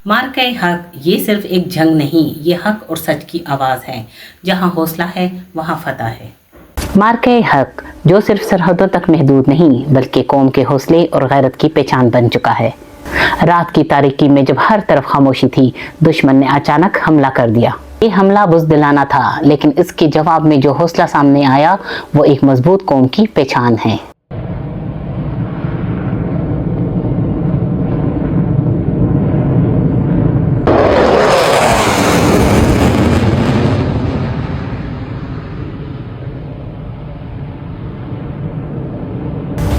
मार्का हक ये सिर्फ एक जंग नहीं, ये हक और सच की आवाज़ है। जहाँ हौसला है वहाँ फतह है। मार्का हक जो सिर्फ सरहदों तक महदूद नहीं बल्कि कौम के हौसले और गैरत की पहचान बन चुका है। रात की तारीकी में जब हर तरफ खामोशी थी, दुश्मन ने अचानक हमला कर दिया। ये हमला बुज़दिलाना था, लेकिन इसके जवाब में जो हौसला सामने आया वो एक मजबूत कौम की पहचान है।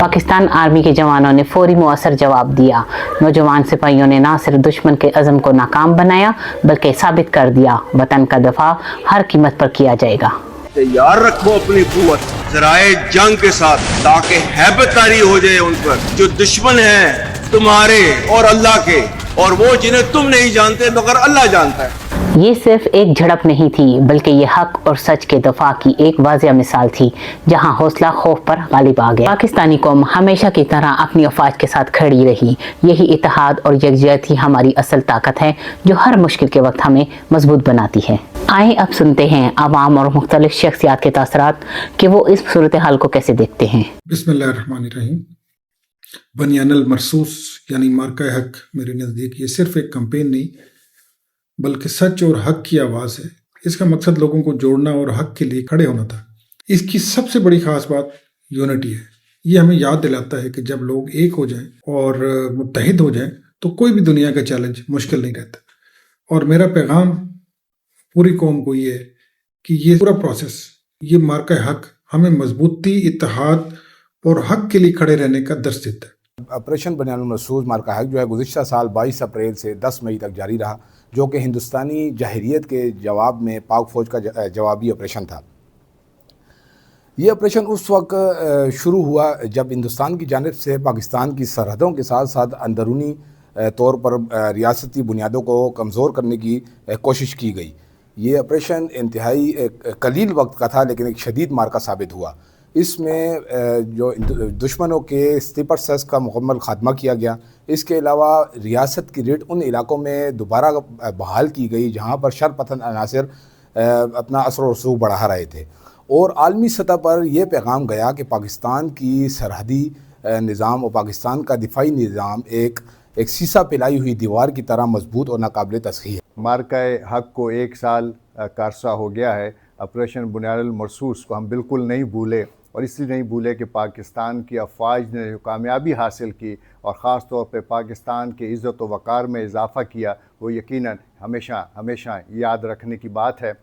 पाकिस्तान आर्मी के जवानों ने फौरी मुअस्सर जवाब दिया। नौजवान सिपाहियों ने न सिर्फ दुश्मन के अज़म को नाकाम बनाया बल्कि साबित कर दिया वतन का दफा हर कीमत पर किया जाएगा। तैयार रखो अपनी कुव्वत ज़राए जंग के साथ, ताकि हैबत तारी हो जाए उन पर जो दुश्मन है तुम्हारे और अल्लाह के, और वो जिन्हें तुम नहीं जानते मगर अल्लाह जानता है। ये सिर्फ एक झड़प नहीं थी बल्कि ये हक और सच के दफा की एक वाज़िया मिसाल थी, जहां हौसला खौफ पर गालिब आ गया। पाकिस्तानी कौम हमेशा की तरह अपनी अफवाज के साथ खड़ी रही। यही इत्तेहाद और यकजहती हमारी असल ताकत है जो हर मुश्किल के वक्त हमें मजबूत बनाती है। आए अब सुनते हैं आवाम और मुख्तलिफ शख्सियात के तासरात कि वो इस सूरत हाल को कैसे देखते हैं। बिस्मिल्लाहिर्रहमानिर्रहीम। बनियानुल मरसूस यानी मार्का हक मेरे नज़दीक ये सिर्फ एक कैंपेन नहीं बल्कि सच और हक की आवाज़ है। इसका मकसद लोगों को जोड़ना और हक के लिए खड़े होना था। इसकी सबसे बड़ी ख़ास बात यूनिटी है। ये हमें याद दिलाता है कि जब लोग एक हो जाएं और मुत्तहिद हो जाएं तो कोई भी दुनिया का चैलेंज मुश्किल नहीं रहता। और मेरा पैगाम पूरी कौम को ये है कि ये पूरा प्रोसेस, ये मार्का हक हमें मजबूती, इत्तेहाद और हक के लिए खड़े रहने का दर्स देता है। ऑपरेशन बनियानुल मरसूस मार्का हक जो है गुज़िश्ता साल 22 अप्रैल से 10 मई तक जारी रहा, जो कि हिंदुस्तानी जहरियत के जवाब में पाक फ़ौज का जवाबी ऑपरेशन था। ये ऑपरेशन उस वक्त शुरू हुआ जब हिंदुस्तान की जानिब से पाकिस्तान की सरहदों के साथ साथ अंदरूनी तौर पर रियासती बुनियादों को कमज़ोर करने की कोशिश की गई। ये ऑपरेशन इंतहाई कलील वक्त का था लेकिन एक शदीद मार्का साबित हुआ। इसमें जो दुश्मनों के स्लीपर सेल्स का मुकम्मल खात्मा किया गया। इसके अलावा रियासत की रेड उन इलाकों में दोबारा बहाल की गई जहाँ पर शरपतन अनासर अपना असर और रसूख बढ़ा रहे थे। और आलमी सतह पर यह पैगाम गया कि पाकिस्तान की सरहदी निज़ाम और पाकिस्तान का दिफाई निज़ाम एक शीशा पिलाई हुई दीवार की तरह मजबूत और नाकाबिल तस्खीर है। मार्का हक को 1 साल का अरसा हो गया है। ऑपरेशन बनियानुल मरसूस को हम बिल्कुल नहीं भूले, और इसलिए नहीं भूले कि पाकिस्तान की अफवाज ने जो कामयाबी हासिल की और ख़ास तौर पे पाकिस्तान के इज़्ज़त व वक़ार में इजाफ़ा किया, वो यकीनन हमेशा हमेशा याद रखने की बात है।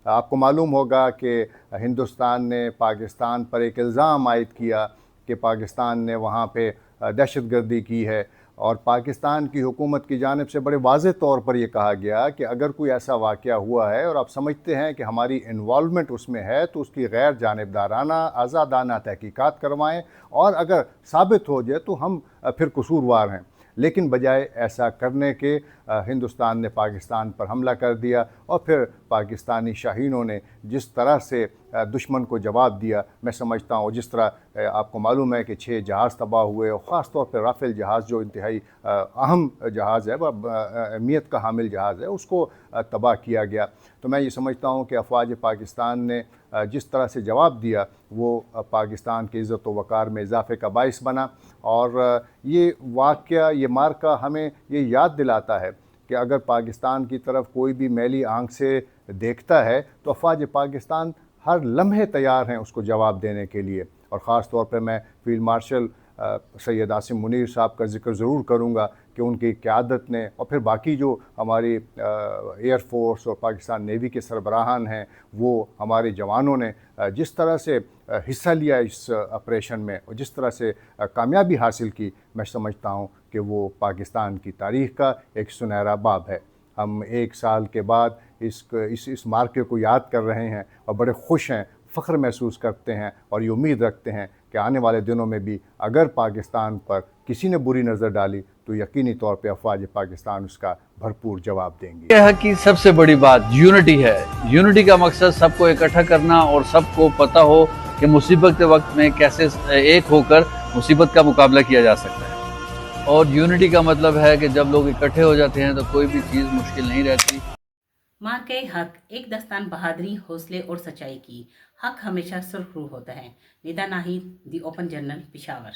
आपको मालूम होगा कि हिंदुस्तान ने पाकिस्तान पर एक इल्ज़ाम आयद किया कि पाकिस्तान ने वहाँ पे दहशतगर्दी की है, और पाकिस्तान की हुकूमत की जानिब से बड़े वाज़ेह तौर पर यह कहा गया कि अगर कोई ऐसा वाक़या हुआ है और आप समझते हैं कि हमारी इन्वॉल्वमेंट उसमें है तो उसकी गैर जानिबदाराना आज़ादाना तहकीकात करवाएं, और अगर साबित हो जाए तो हम फिर कसूरवार हैं। लेकिन बजाय ऐसा करने के हिंदुस्तान ने पाकिस्तान पर हमला कर दिया, और फिर पाकिस्तानी शाहीनों ने जिस तरह से दुश्मन को जवाब दिया, मैं समझता हूँ जिस तरह आपको मालूम है कि 6 जहाज़ तबाह हुए, और ख़ास तौर पर राफेल जहाज़ जो इंतहाई अहम जहाज़ है, अहमियत का हामिल जहाज़ है, उसको तबाह किया गया। तो मैं ये समझता हूँ कि अफवाज पाकिस्तान ने जिस तरह से जवाब दिया वो पाकिस्तान की इज़्ज़त व वक़ार में इजाफ़े का बाइस बना। और ये वाक़या, ये मार्का हमें ये याद दिलाता है कि अगर पाकिस्तान की तरफ कोई भी मैली आंख से देखता है तो अफवाज पाकिस्तान हर लम्हे तैयार हैं उसको जवाब देने के लिए। और ख़ास तौर पर मैं फ़ील्ड मार्शल सैयद आसिम मुनीर साहब का ज़िक्र ज़रूर करूँगा कि उनकी क़यादत ने, और फिर बाकी जो हमारी एयर फोर्स और पाकिस्तान नेवी के सरबराहान हैं, वो हमारे जवानों ने जिस तरह से हिस्सा लिया इस ऑपरेशन में और जिस तरह से कामयाबी हासिल की, मैं समझता हूँ कि वो पाकिस्तान की तारीख़ का एक सुनहरा बाब है। हम 1 साल के बाद इस मार्के को याद कर रहे हैं और बड़े खुश हैं, फ़ख्र महसूस करते हैं, और ये उम्मीद रखते हैं कि आने वाले दिनों में भी अगर पाकिस्तान पर किसी ने बुरी नज़र डाली तो यकीनी तौर पे अफवाज पाकिस्तान उसका भरपूर जवाब देंगे। यह की सबसे बड़ी बात यूनिटी है। यूनिटी का मकसद सबको इकट्ठा करना और सबको पता हो कि मुसीबत के वक्त में कैसे एक होकर मुसीबत का मुकाबला किया जा सकता है। اور یونٹی کا مطلب ہے کہ جب لوگ اکٹھے ہو جاتے ہیں تو کوئی بھی چیز مشکل نہیں رہتی. مارکہ حق ایک داستان بہادری، حوصلے اور سچائی کی. حق ہمیشہ سرخرو ہوتا ہے. Nida Naheed, the open journal, Peshawar.